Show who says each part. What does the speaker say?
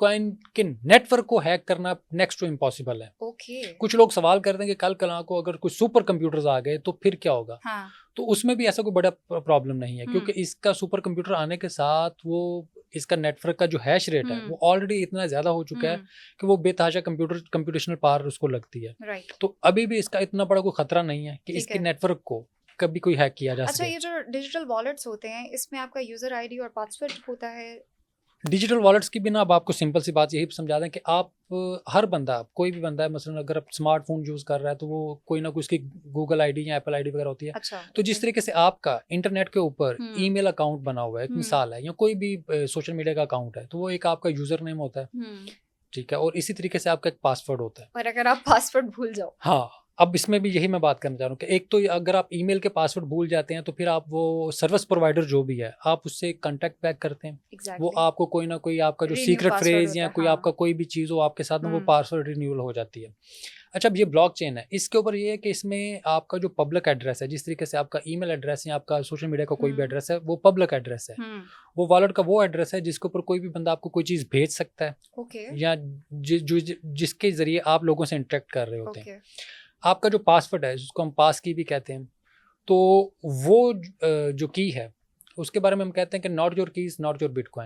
Speaker 1: Bitcoin के network को hack करना नेक्स्ट टू इम्पॉसिबल है।
Speaker 2: ओके।
Speaker 1: कुछ लोग सवाल करते हैं कि कल कला को अगर कुछ सुपर कंप्यूटर्स आ गए तो फिर क्या होगा।
Speaker 2: हाँ।
Speaker 1: तो उसमें भी ऐसा कोई बड़ा प्रॉब्लम नहीं है, क्योंकि इसका सुपर कंप्यूटर आने के साथ वो इसका नेटवर्क का जो हैश रेट है वो ऑलरेडी इतना ज़्यादा हो चुका है कि वो बेतहाशा कंप्यूटेशनल पावर उसको लगती है।
Speaker 2: राइट।
Speaker 1: तो अभी भी इसका इतना बड़ा कोई खतरा नहीं है कि इसके नेटवर्क को कभी कोई हैक किया जा
Speaker 2: अच्छा,
Speaker 1: सके।
Speaker 2: ये जो डिजिटल वॉलेट्स होते हैं इसमें आपका यूजर आईडी और पासवर्ड होता है?
Speaker 1: डिजिटल वॉलेट्स की बिना अब आपको सिंपल सी बात यही समझा दें कि आप हर बंदा, कोई भी बंदा है, मसलन अगर आप स्मार्टफोन यूज़ कर रहा है तो वो कोई ना कोई उसकी गूगल आईडी या एप्पल आईडी वगैरह होती है।
Speaker 2: अच्छा।
Speaker 1: तो जिस तरीके से आपका इंटरनेट के ऊपर ईमेल अकाउंट बना हुआ है, एक मिसाल है, या कोई भी सोशल मीडिया का अकाउंट है, तो वो एक आपका यूजर नेम होता है, ठीक है, और इसी तरीके से आपका एक पासवर्ड होता है।
Speaker 2: और अगर आप पासवर्ड भूल जाओ,
Speaker 1: हाँ, अब इसमें भी यही मैं बात करना चाह रहा हूँ कि एक तो अगर आप ईमेल के पासवर्ड भूल जाते हैं तो फिर आप वो सर्विस प्रोवाइडर जो भी है आप उससे कांटेक्ट बैक करते हैं। वो आपको कोई ना कोई आपका जो सीक्रेट फ्रेज या कोई आपका कोई भी चीज़ हो आपके साथ में वो पासवर्ड रिन्यूअल हो जाती है। अच्छा, अब ये ब्लॉकचेन है, इसके ऊपर ये है कि इसमें आपका जो पब्लिक एड्रेस है, जिस तरीके से आपका ईमेल एड्रेस या आपका सोशल मीडिया का कोई भी एड्रेस है वो पब्लिक एड्रेस है। वो वॉलेट का वो एड्रेस है जिसके ऊपर कोई भी बंदा आपको कोई चीज़ भेज सकता है या जिसके जरिए आप लोगों से इंटरेक्ट कर रहे होते हैं। आपका जो पासवर्ड है जिसको हम पास की भी कहते हैं, तो वो जो की है उसके बारे में हम कहते हैं कि not your keys not your bitcoin.